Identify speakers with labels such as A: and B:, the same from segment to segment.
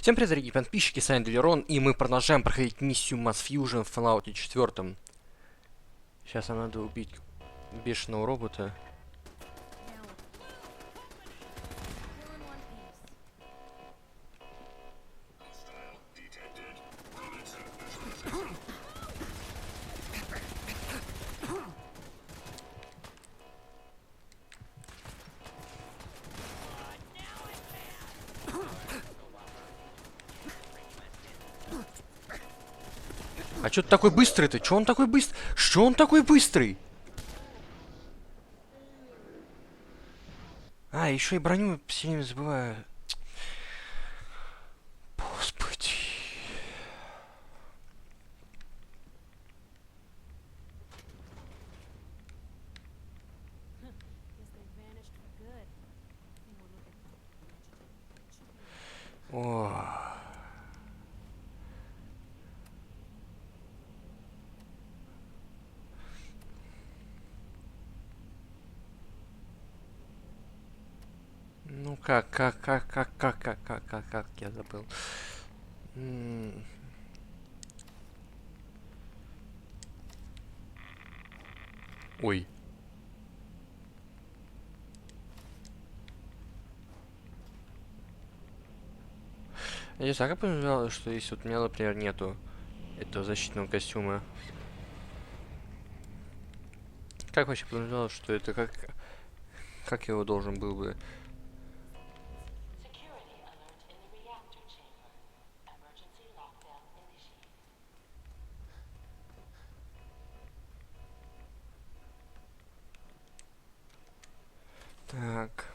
A: Всем привет, дорогие подписчики, с вами Долларовый, и мы продолжаем проходить миссию Mass Fusion в Fallout 4. Сейчас нам надо убить бешеного робота. А чё ты такой быстрый-то? Чё он такой быстрый? Что он такой быстрый? А, еще и броню все время забываю. Господи. О. Ну как, я забыл. Ой. Я не знаю, как понял, что если вот у меня, например, нету этого защитного костюма. Как вообще понял, что это как я его должен был бы... Так.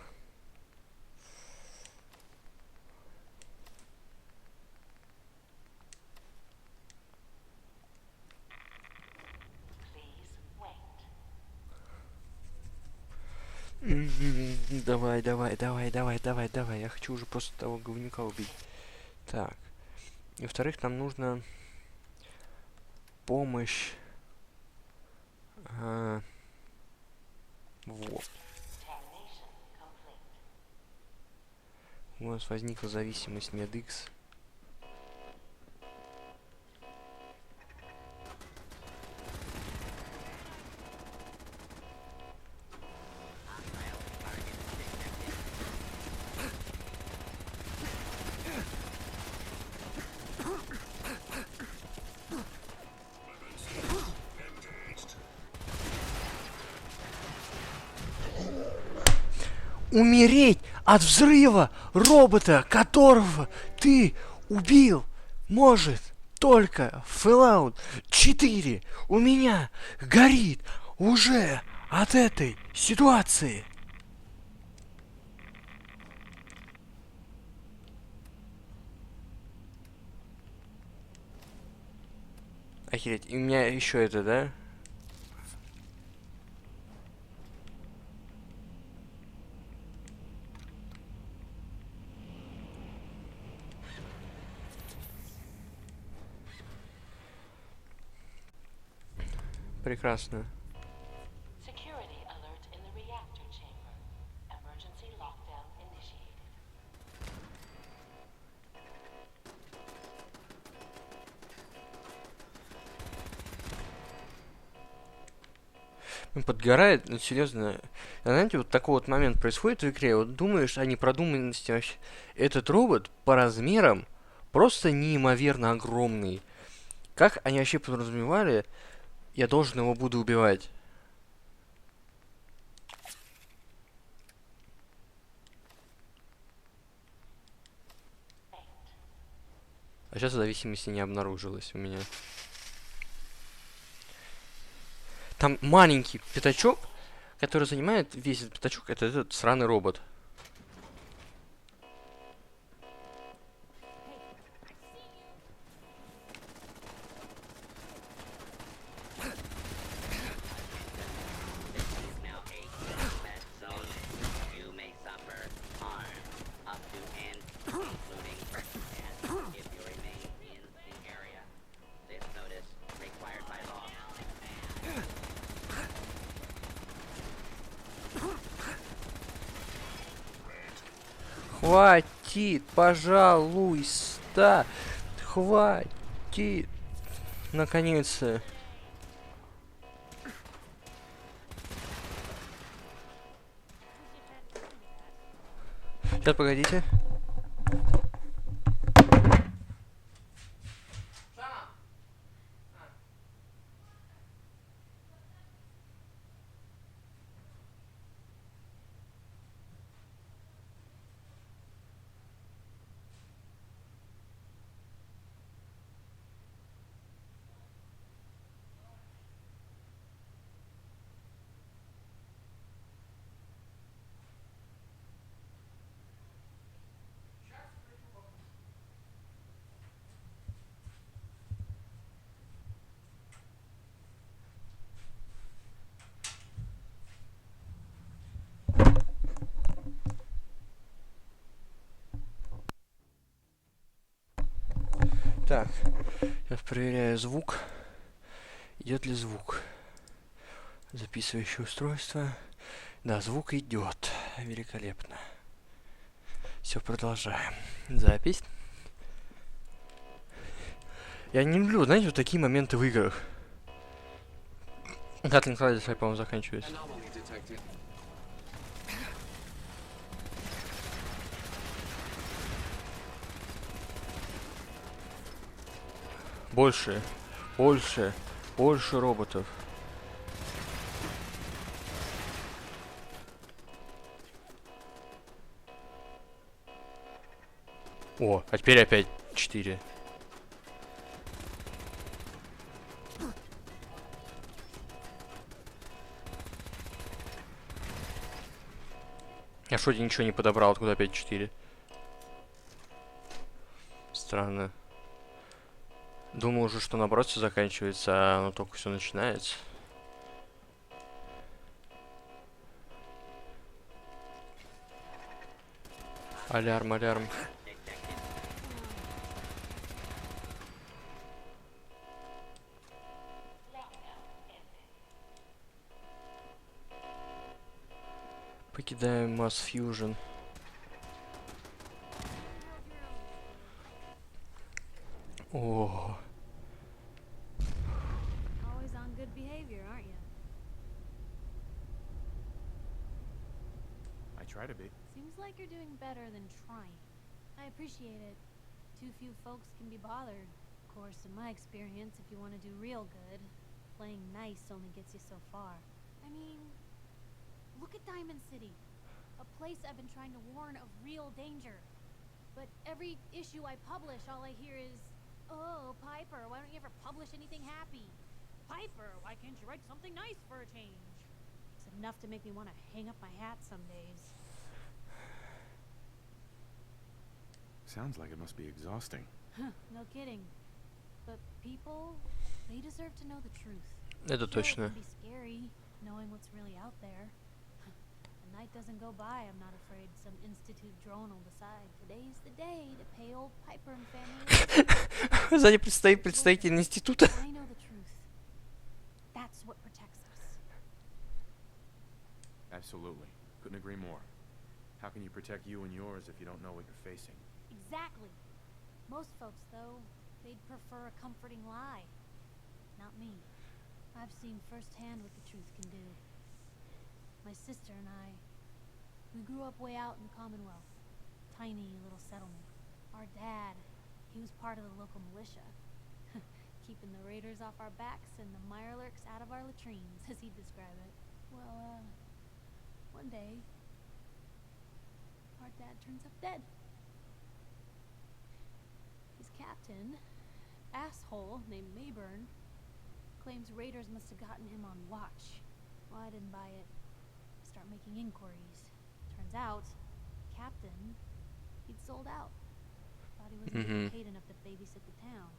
A: Давай. Я хочу уже просто того говнюка убить. Так. И во-вторых, нам нужно помощь. Вот. У нас возникла зависимость от X. Умереть от взрыва робота, которого ты убил, может только Fallout 4. У меня горит уже от этой ситуации. Охереть, и у меня еще это, да? Прекрасно. Подгорает, ну серьезно. Знаете, вот такой вот момент происходит в игре. Вот думаешь о непродуманности вообще. Этот робот по размерам просто неимоверно огромный. Как они вообще подразумевали, я должен его буду убивать? А сейчас зависимости не обнаружилось у меня. Там маленький пятачок, который занимает весь этот пятачок, это этот сраный робот. Хватит, пожалуйста. Да, хватит. Наконец-то. Сейчас, погодите. Так, сейчас проверяю звук. Идет ли звук? Записывающее устройство. Да, звук идет. Великолепно. Все, продолжаем. Запись. Я не люблю, знаете, вот такие моменты в играх. Гатлинг радиус, по-моему, заканчивается. Больше, больше, больше роботов. О, а теперь опять 4. Я что, ничего не подобрал, откуда опять 4? Странно. Думал уже, что наоборот все заканчивается, а оно только все начинается. Алярм, алярм. Покидаем Mass Fusion. О.
B: Always on good behavior, aren't you?
C: I try to be.
B: Seems like you're doing better than trying. I appreciate it. Too few folks can be bothered. Of course, in my experience, if you want to do real good, playing nice only gets you so far. I mean, look at Diamond City. A place I've been trying to warn of real danger. But every issue I publish, all I hear is, "Oh, Piper, why don't you ever publish anything happy? Piper, why can't you write something nice for a change?" It's enough to make me want to hang up my hat some days.
C: Sounds like it must be exhausting.
B: No kidding. But people, they deserve to know the truth.
A: Это
B: Sure, it
A: точно.
B: can be scary, knowing what's really out there. A night doesn't go by, I'm not afraid some institute drone will decide today's the day to pay old Piper and family.
A: Сзади предстоит представитель института.
B: I know the truth. That's what protects us.
C: Absolutely. Couldn't agree more. How can you protect you and yours if you don't know what you're facing?
B: Exactly. Most folks, though, they'd prefer a comforting lie. Not me. I've seen firsthand what the truth can do. My sister and I, we grew up way out in the Commonwealth. Tiny little settlement. Our dad, he was part of the local militia. Keeping the raiders off our backs and the mirelurks out of our latrines, as he'd describe it. Well, one day, our dad turns up dead. His captain, asshole named Mayburn, claims raiders must have gotten him on watch. Well, I didn't buy it. Start making inquiries. Turns out, captain, he'd sold out. Thought he wasn't getting paid enough to babysit the town.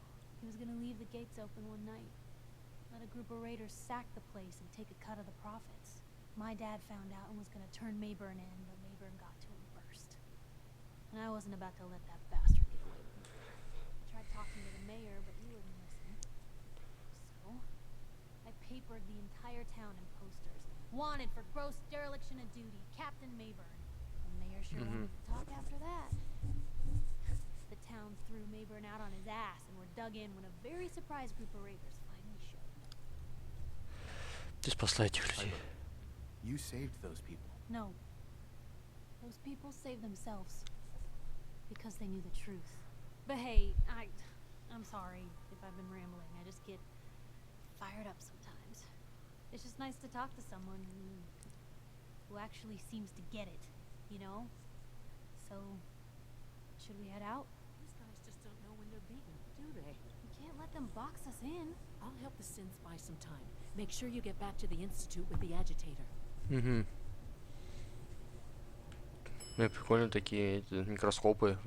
B: He was gonna leave the gates open one night. Let a group of raiders sack the place and take a cut of the profits. My dad found out and was gonna turn Mayburn in, but Mayburn got to him first. And I wasn't about to let that bastard get away with me. I tried talking to the mayor, but he wouldn't listen. So, I papered the entire town in posters. Wanted for gross dereliction of duty, Captain Mayburn. The mayor sure wanted to talk after that. The town threw Mayburn Mayburn out on his ass and were dug in when a very surprised group of raiders finally showed.
A: Ты спасла этих людей.
C: You saved those people.
B: No. Those people saved themselves. Because they knew the truth. But hey, I'm sorry if I've been rambling. I just get fired up sometimes. It's just nice to talk to someone who actually seems to get it, you know? So, should we head out?
D: These guys just don't know when they're beaten, do they?
B: We can't let them box us in.
D: I'll help the synths buy some time. Make sure you get back to the institute with the agitator.
A: Угу. Ну, прикольно такие эти микроскопы.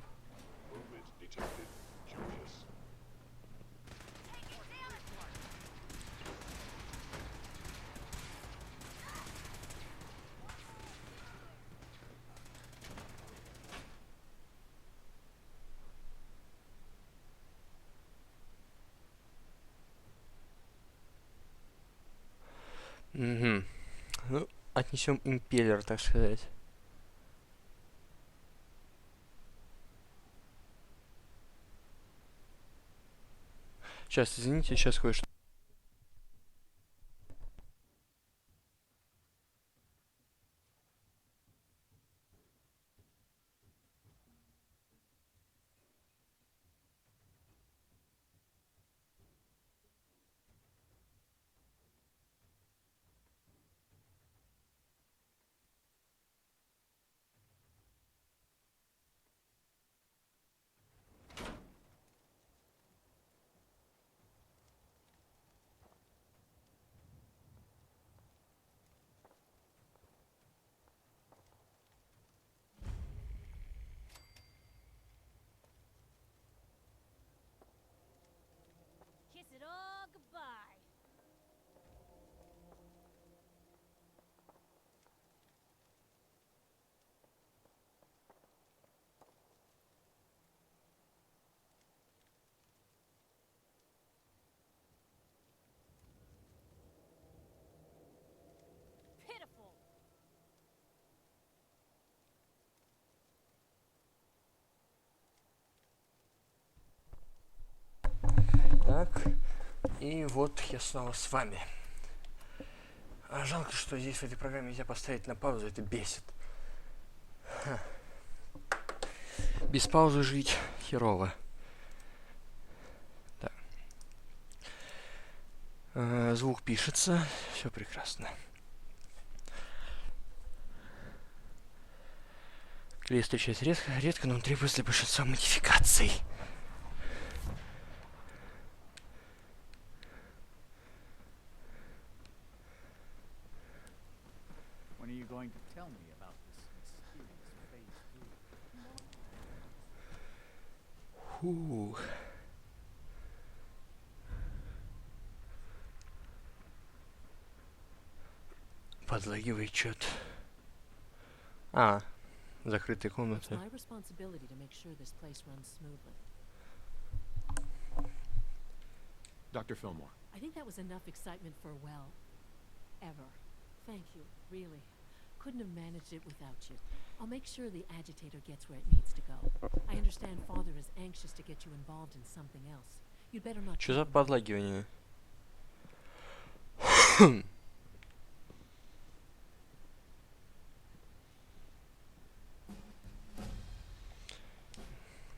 A: Угу. Ну, отнесем импеллер, так сказать. Сейчас, извините, сейчас кое-что.
B: Kiss it all goodbye. Pitiful.
A: Так. И вот я снова с вами. А жалко, что здесь в этой программе нельзя поставить на паузу, это бесит. Ха. Без паузы жить херово. Да. Звук пишется, все прекрасно. Клей встречается редко, но он требуется для большинства модификаций.
E: When are you going to tell me about this mysterious phase 3?
A: Фух. Подлагивает что-то. А, закрытая
D: It's
A: комната.
D: my responsibility to make sure this place runs smoothly.
C: Dr. Fillmore.
D: I think that was enough excitement for, well, ever. Thank you, really. Couldn't have managed it without you. I'll make sure the agitator gets where it needs to go. I understand Father is anxious to get you involved in something else. You'd better not...
A: Что за подлагивание?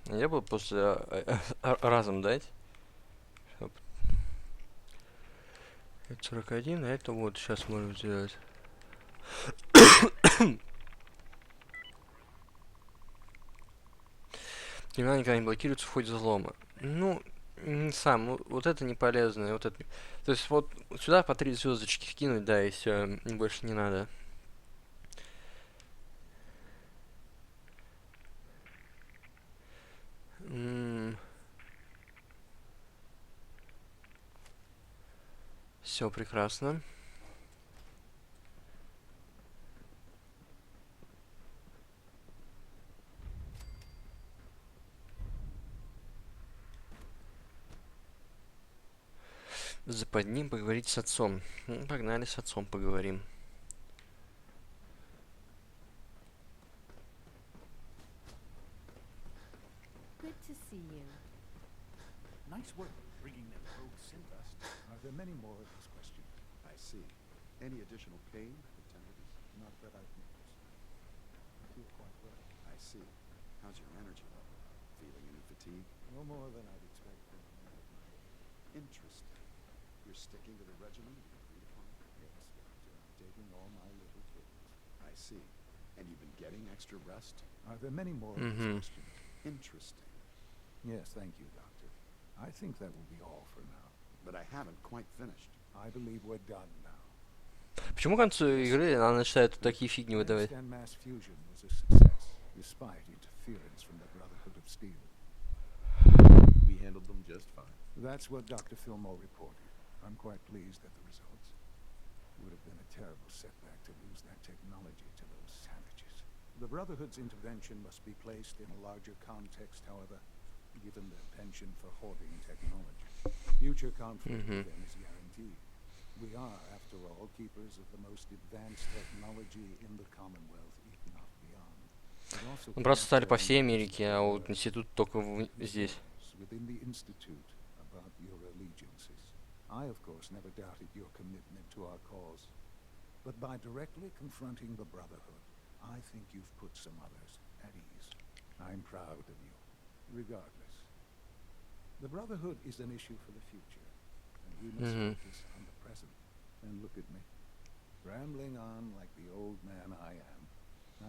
A: Я бы после разом дать. Это 41, а это вот сейчас можем сделать. Терминал никогда не блокируется в ходе взлома. Ну, сам, вот это не полезно. Вот это... То есть вот сюда по 3 звездочки вкинуть, да, и все, больше не надо. Все прекрасно. Западни поговорить с отцом. Ну, погнали с отцом поговорим.
F: Good to see you.
E: Nice work bringing that rogue synth us. Are there many more of this question?
F: I see. Any additional pain or tenderness?
E: Not that I've noticed. I feel quite well.
F: I see. How's your energy level? Feeling any fatigue?
E: No more than I'd expect from a man of my age.
F: Interesting. You're sticking to the regimen you agreed upon?
E: Yes, Doctor. I'm taking all my little pills.
F: I see. And you've been getting extra rest?
E: Are there many more of these questions?
F: Interesting.
E: Yes, thank you, Doctor. I think that will be all for now.
F: But I haven't quite finished.
E: I believe we're done now.
A: Почему к концу игры она начинает такие фигни
E: I
A: выдавать?
E: understand mass fusion was a success, despite interference from the Brotherhood of Steel.
C: We handled them just fine.
E: That's what Dr. Fillmore reported. I'm quite pleased at the results. It would have been a terrible setback to lose that technology to those savages. The Brotherhood's intervention must be placed in a larger context, however, given their penchant for hoarding technology. Future conflict with them is guaranteed. We are, after all, keepers of the most advanced technology in the Commonwealth, if not beyond. It also
A: Ну, просто стали по
E: cannot
A: всей
E: go
A: Америке, а вот
E: unnoticed
A: институт только здесь.
E: within the Institute about your allegiances. I, of course, never doubted your commitment to our cause. But by directly confronting the Brotherhood, I think you've put some others at ease. I'm proud of you, regardless. The Brotherhood is an issue for the future, and we must focus on the present. And look at me, rambling on like the old man I am.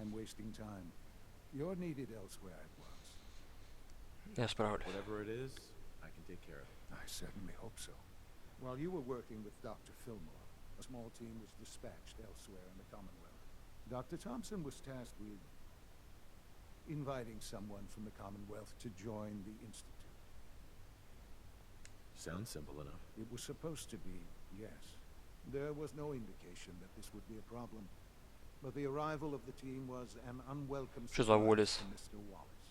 E: I'm wasting time. You're needed elsewhere at once.
A: Я справлюсь.
C: Whatever it is, I can take care of it.
E: I certainly hope so. While you were working with Dr. Fillmore, a small team was dispatched elsewhere in the Commonwealth. Dr. Thompson was tasked with inviting someone from the Commonwealth to join the Institute.
C: Sounds simple enough.
E: It was supposed to be, yes. There was no indication that this would be a problem. But the arrival of the team was an unwelcome
A: Что за
E: surprise
A: Уоллес?
E: to Mr. Wallace.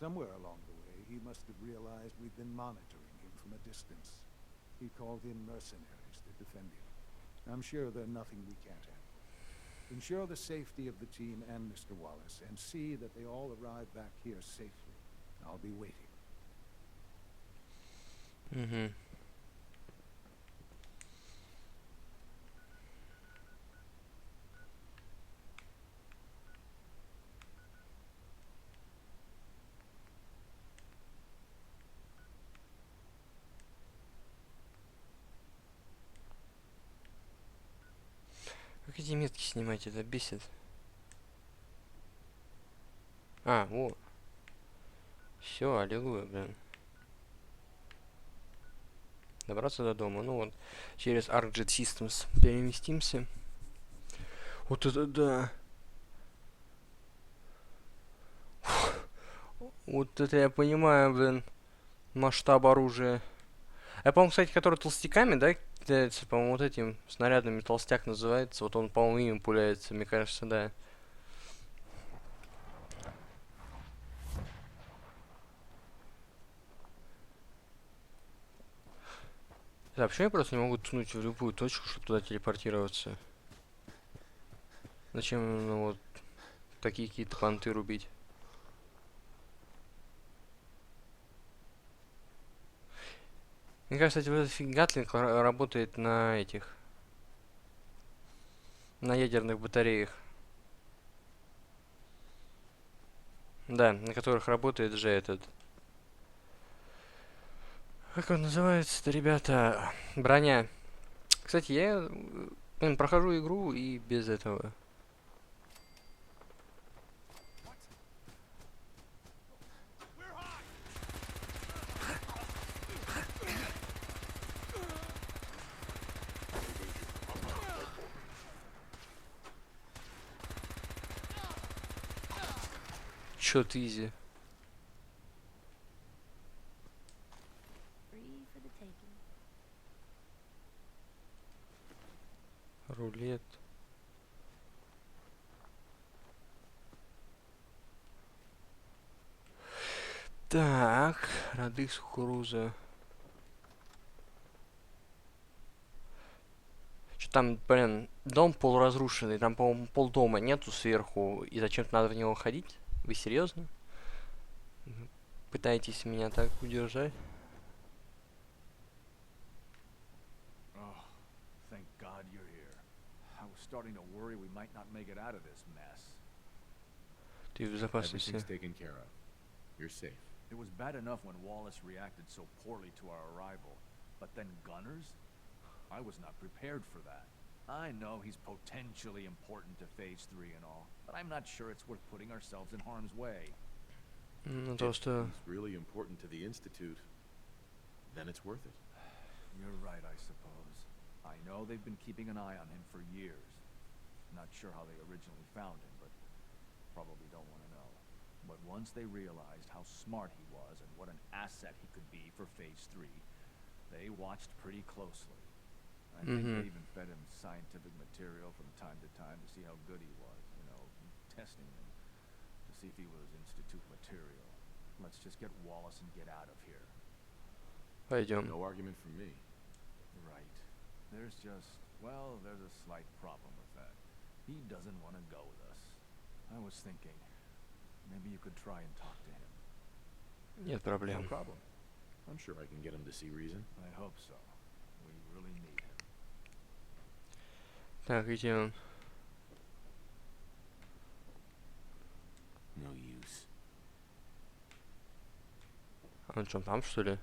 E: Somewhere along the way, he must have realized we'd been monitoring him from a distance. He called in mercenaries to defend him. I'm sure there's nothing we can't handle. Ensure the safety of the team and Mr. Wallace, and see that they all arrive back here safely. I'll be waiting.
A: Как эти метки снимать, это бесит. А, вот. Все, аллилуйя, блин. Добраться до дома. Ну вот, через ArcJet Systems переместимся. Вот это да. Вот это я понимаю, блин, масштаб оружия. Я, по-моему, кстати, который толстяками, да, кидается, по-моему, вот этим снарядами толстяк называется. Вот он, по-моему, им пуляется, мне кажется, да. Да, почему я просто не могу ткнуть в любую точку, чтобы туда телепортироваться? Зачем именно вот такие какие-то понты рубить? Мне кажется, кстати, вот этот Гатлинг работает на этих... На ядерных батареях. Да, на которых работает же этот... Как он называется-то, ребята? Броня. Кстати, я прохожу игру и без этого. Чё ты изи?
B: Free for the taking.
A: Рулет. Так, роды с кукуруза. Что там, блин, дом полуразрушенный, там, по-моему, полдома нету сверху, и зачем-то надо в него ходить? Вы серьезно? Пытаетесь меня так удержать?
C: starting to worry we might not make it out of this mess.
A: Ты в безопасности.
C: Everything's taken care of. You're safe. It was bad enough when Wallace reacted so poorly to our arrival, but then gunners? I was not prepared for that. I know he's potentially important to Phase 3 and all, but I'm not sure it's worth putting ourselves in harm's way.
A: Ну, то, что...
F: It's really important to the Institute. Then it's worth it.
C: You're right, I suppose. I know they've been keeping an eye on him for years. Not sure how they originally found him, but probably don't want to know. But once they realized how smart he was and what an asset he could be for Phase 3, they watched pretty closely. I think they even fed him scientific material from time to time to see how good he was, you know, testing him to see if he was Institute material. Let's just get Wallace and get out of here.
A: Пойдем.
F: No argument from me.
C: Right. There's just, well, there's a slight problem with that. He doesn't want to go with us. I was thinking, maybe you could try and talk to him.
A: Нет
F: No
A: проблем.
F: problem. I'm sure I can get him to see reason.
C: I hope so. We really need him.
A: Так, где он?
F: No use.
A: Он что, там, что ли?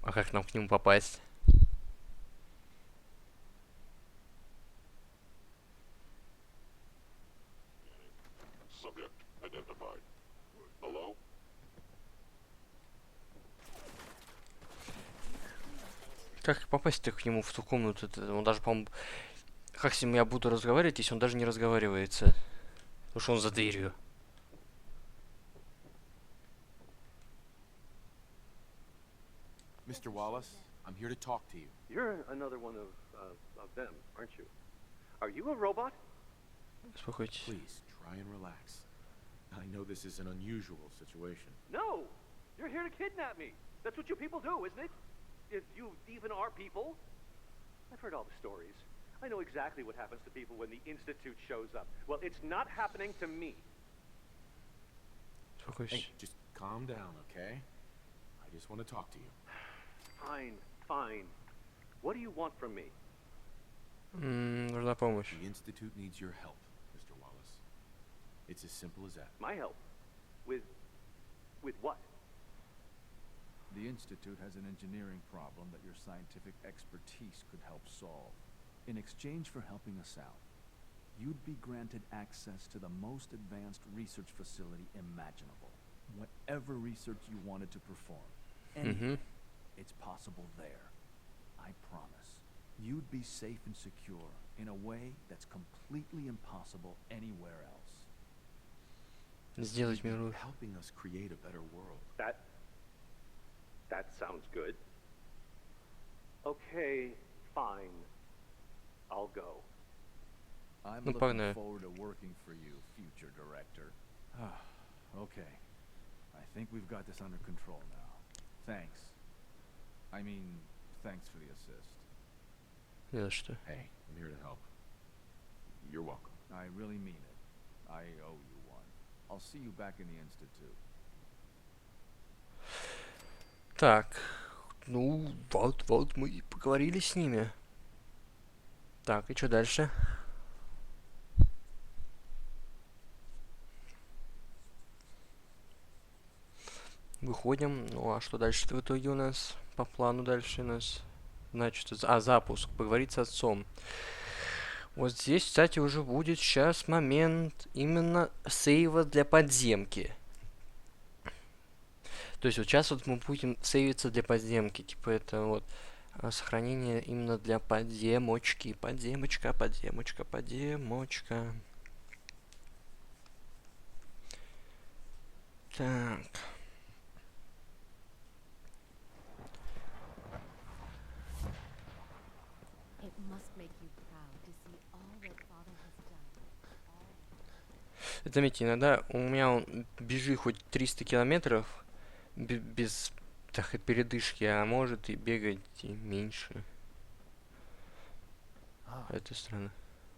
A: А как нам к нему попасть?
F: Subject identified. Hello?
A: Как попасть-то к нему в ту комнату? Он даже, по-моему... Как с ним я буду разговаривать, если он даже не разговаривается? Потому что он за дверью.
F: Mr. Wallace, I'm here to talk to you.
G: You're another one of them, aren't you? Are you a robot?
A: Успокойтесь.
F: Please, try and relax. I know this is an unusual situation.
G: No! You're here to kidnap me. That's what you people do, isn't it? If you even are people. I've heard all the stories. I know exactly what happens to people when the Institute shows up. Well, it's not happening to me.
A: Успокойся.
F: Hey, just calm down, okay? I just want to talk to you.
G: Fine, fine. What do you want from me?
A: Нужна помощь.
F: The Institute needs your help, Mr. Wallace. It's as simple as that.
G: My help? With what?
C: The Institute has an engineering problem that your scientific expertise could help solve. In exchange for helping us out, you'd be granted access to the most advanced research facility imaginable. Whatever research you wanted to perform. Anything. It's possible there. I promise. You'd be safe and secure in a way that's completely impossible anywhere else.
A: Сделать миру.
F: Helping us create a better world.
G: That sounds good. Okay, fine. I'll go.
C: I'm
A: Ну,
C: looking
A: погнали.
C: forward to working for you, future director. Okay. I think we've got this under control now. Thanks. I mean, thanks for the assist.
A: Не за что.
F: Hey, I'm here to help. You're welcome.
C: I really mean it. I owe you one. I'll see you back in the Institute.
A: Так. Ну, вот мы и поговорили с ними. Так, и что дальше? Выходим. Ну, а что дальше-то в итоге у нас? По плану дальше у нас... Значит, запуск. Поговорить с отцом. Вот здесь, кстати, уже будет сейчас момент именно сейва для подземки. То есть вот сейчас вот мы будем сейвиться для подземки. Типа это вот сохранение именно для подземочки. Подземочка. Так.
D: It must make you proud to see all that Father has done.
A: Заметьте, иногда у меня он бежит хоть 300 километров без так, передышки, а может и бегать и меньше. Это странно.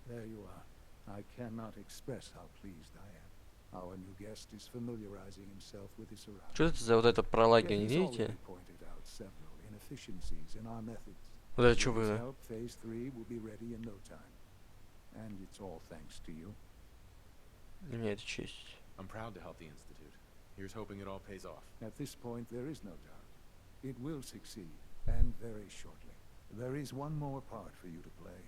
E: There you are. I cannot express how pleased I am. Our new guest is familiarizing himself with his surroundings.
A: Что это за вот это
E: Yet
A: пролагивание,
E: he's
A: видите?
E: already pointed out several inefficiencies in our methods.
A: Вот это что
E: With his
A: было?
E: help, Phase 3 will be ready in no time. And it's all thanks to you.
A: Для меня это честь.
F: I'm proud to help the Institute. Here's hoping it all pays off.
E: At this point, there is no doubt. It will succeed, and very shortly. There is one more part for you to play,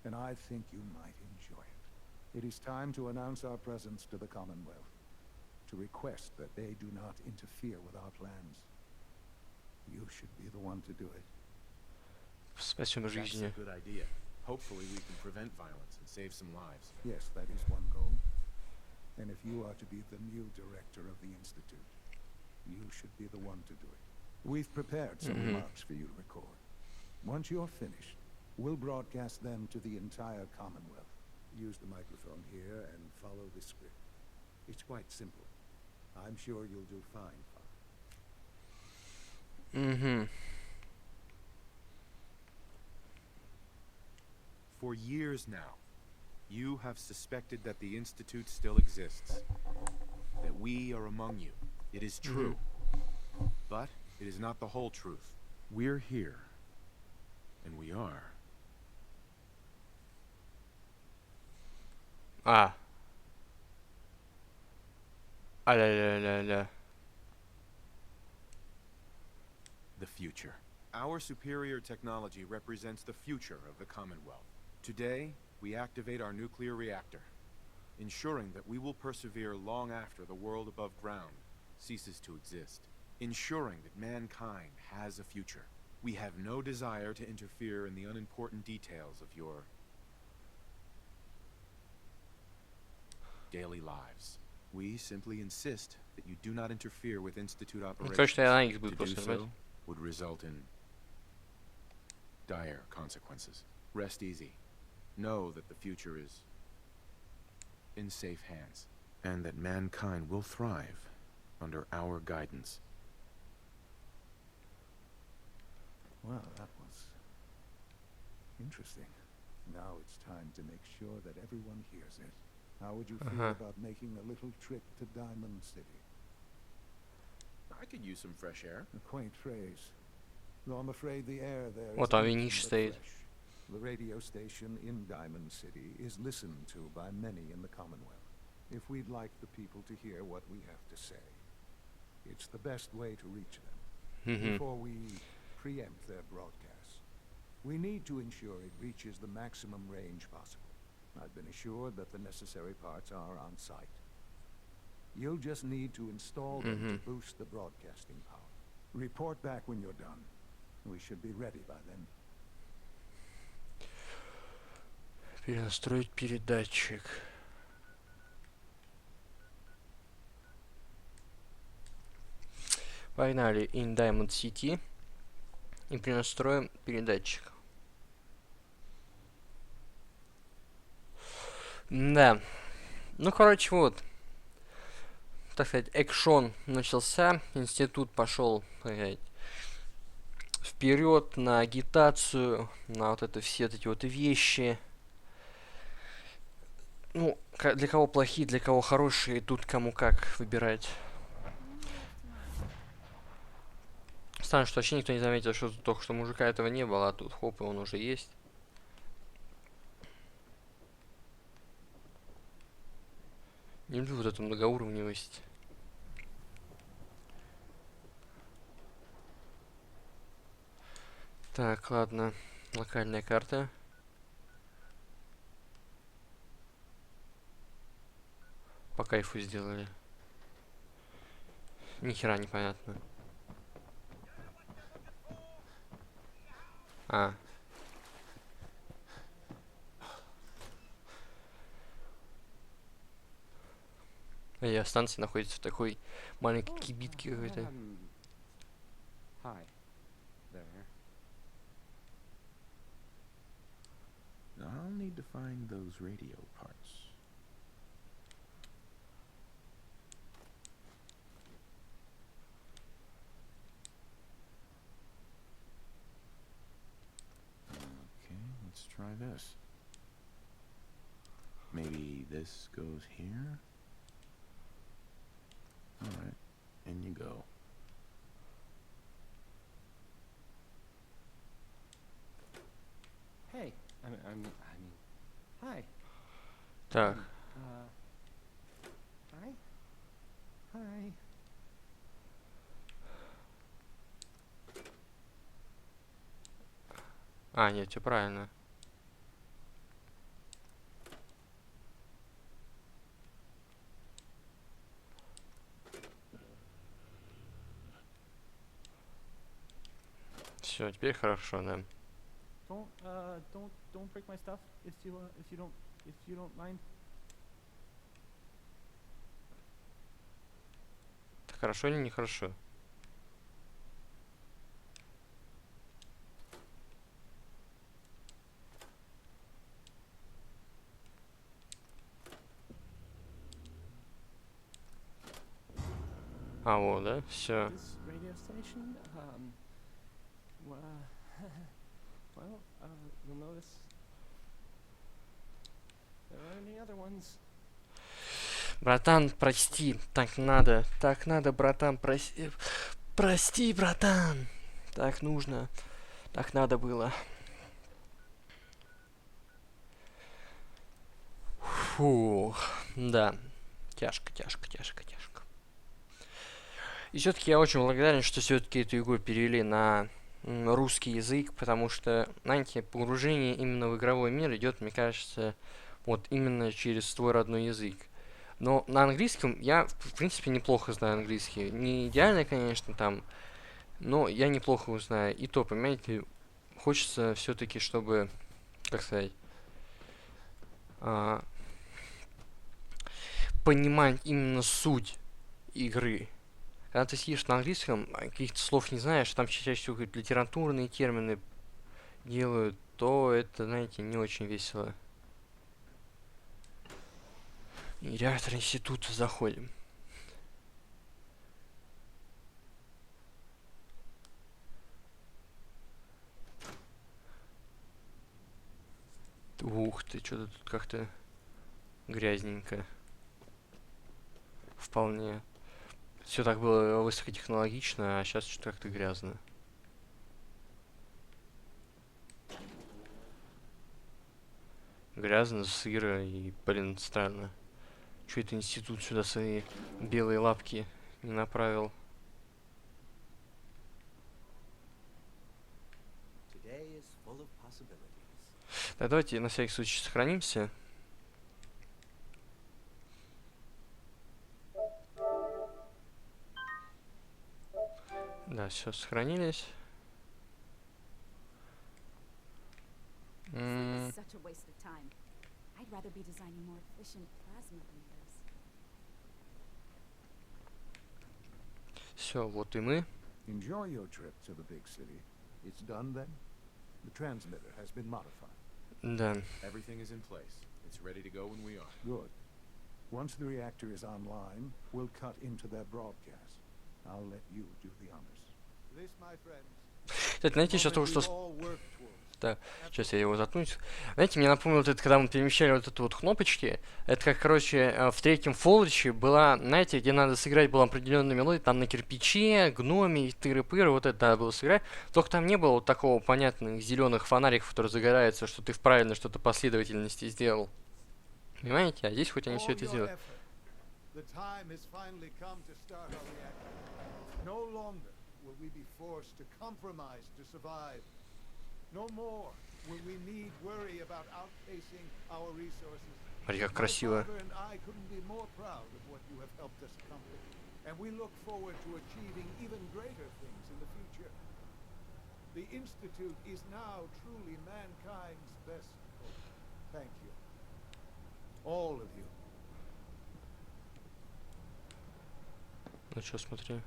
E: and I think you might enjoy it. It is time to announce our presence to the Commonwealth, to request that they do not interfere with our plans. You should be the one to do it.
A: Спасибо
F: That's a
A: жизни.
F: good idea. Hopefully we can prevent violence and save some lives.
E: Yes, that is one goal. And if you are to be the new director of the Institute, you should be the one to do it. We've prepared some remarks for you to record. Once you're finished, we'll broadcast them to the entire Commonwealth. Use the microphone here and follow the script. It's quite simple. I'm sure you'll do fine, Father.
F: For years now, you have suspected that the Institute still exists, that we are among you. It is true. But it is not the whole truth. We're here. And we are.
A: А. А-ля-ля-ля-ля.
F: The future. Our superior technology represents the future of the Commonwealth. Today, we activate our nuclear reactor, ensuring that we will persevere long after the world above ground ceases to exist, ensuring that mankind has a future. We have no desire to interfere in the unimportant details of your daily lives. We simply insist that you do not interfere with Institute operations.
A: Конечно, я на X буду
F: To
A: просто
F: do
A: нажимать.
F: so would result in dire consequences. Rest easy. Know that the future is in safe hands, and that mankind will thrive under our guidance.
E: Well, that was interesting. Now it's time to make sure that everyone hears it. How would you feel about making a little trip to Diamond City?
F: I could use some fresh air.
E: A quaint phrase. Though I'm afraid the air there
A: Вот
E: is
A: там
E: anything
A: виниш
E: but
A: стоит.
E: fresh. The radio station in Diamond City is listened to by many in the Commonwealth. If we'd like the people to hear what we have to say, it's the best way to reach them. Before we preempt their broadcasts, we need to ensure it reaches the maximum range possible. I've been assured that the necessary parts are on site. You'll just need to install them to boost the broadcasting power. Report back when you're done. We should be ready by then.
A: Перенастроить передатчик. Погнали in Diamond City и перенастроим передатчик. Да. Ну, короче, вот. Так сказать, экшон начался. Институт пошел, так сказать, вперед на агитацию, на вот это все эти вот вещи. Ну, для кого плохие, для кого хорошие, тут кому как выбирать. Странно, что вообще никто не заметил, что только что мужика этого не было, а тут хоп, и он уже есть. Не люблю вот эту многоуровневость. Так, ладно. Локальная карта. По кайфу сделали. Ни хера непонятно. А. А станция находится в такой маленькой кибитке какой-то.
F: Hi. There. I'll need to find those radio parts. Okay, let's try this. Maybe this goes here? All right, in you go.
H: Hey, I mean, hi.
A: Так.
H: Hi. Hi.
A: А, нет, все правильно. Все, теперь хорошо, да.
H: Don't break my stuff if you don't mind.
A: Это хорошо или нехорошо? А, вот, да? Все.
H: This radio station, you'll notice there aren't any other ones.
A: Братан, прости, так надо, братан, прости, братан, так нужно, так надо было. Фу, да, тяжко. И все-таки я очень благодарен, что все-таки эту игру перевели на русский язык, потому что, знаете, погружение именно в игровой мир идет, мне кажется, вот именно через твой родной язык. Но на английском я, в принципе, неплохо знаю английский. Не идеально, конечно, там, но я неплохо его знаю. И то, понимаете, хочется все-таки, чтобы, как сказать, понимать именно суть игры. Когда ты сидишь на английском, каких-то слов не знаешь, там чаще всего какие-то литературные термины делают, то это, знаете, не очень весело. И реактор института заходим. Ух ты, что-то тут как-то грязненько. Вполне. Все так было высокотехнологично, а сейчас что-то как-то грязно. Грязно, сыро и, блин, странно. Чё это институт сюда свои белые лапки не направил? Так, давайте на всякий случай сохранимся. Да, все, сохранились.
I: Such a waste of time. I'd rather be designing more efficient plasma readers.
A: Все, вот и мы.
E: Enjoy your trip to the big city. It's done then? The transmitter has been modified.
A: Да.
F: Everything is in place. It's ready to go when we are.
E: Good. Once the reactor is online, we'll cut into their broadcast. I'll let you do the honors. This, my friends.
A: Кстати, знаете, сейчас только что... Да, сейчас я его заткнусь. Знаете, мне напомнило вот это, когда мы перемещали вот эту вот кнопочки. Это как, короче, в третьем фоллоче была, знаете, где надо сыграть была определенная мелодия, там на кирпиче, гноме, тыры-пыры, вот это надо было сыграть. Только там не было вот такого понятных зеленых фонариков, которые загораются, что ты в правильной что-то последовательности сделал. Понимаете? А здесь хоть они все это сделали. Смотри, как красиво. Ну что, смотри.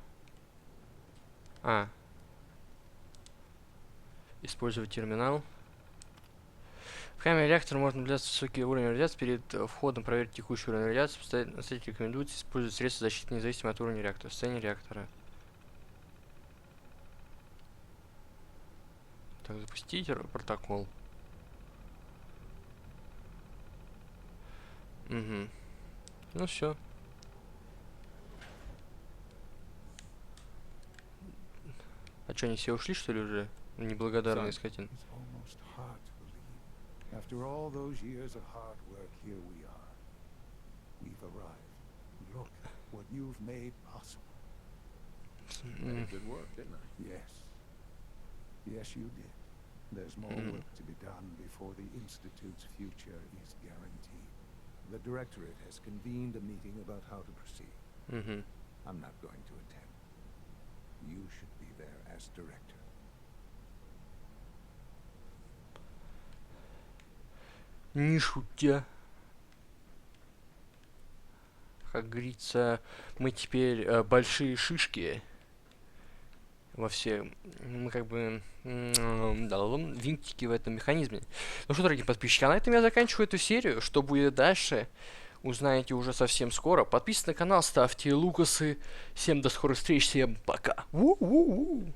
A: Использовать терминал. В камере реактора можно наблюдать высокий уровень радиации. Перед входом проверить текущий уровень радиации. Настоятельно рекомендуется использовать средства защиты независимо от уровня реактора. Состояние реактора. Так, запустить протокол. Угу. Ну все. что, они все ушли, что ли, уже? Неблагодарные скотины.
E: It's almost hard to believe. After all those years of hard work, here we are. We've arrived. Look what you've made possible.
F: Made good work, didn't I?
E: Yes. Yes, you did. There's more work to be done before the Institute's future is guaranteed. The Directorate has convened a meeting about how to proceed. I'm not going to attend. You should be there as Director.
A: Не шутя. Как говорится, мы теперь большие шишки во все, мы как бы винтики в этом механизме. Ну что, дорогие подписчики, а на этом я заканчиваю эту серию. Что будет дальше, узнаете уже совсем скоро. Подписывайтесь на канал, ставьте лукасы. Всем до скорых встреч, всем пока. У-у-у.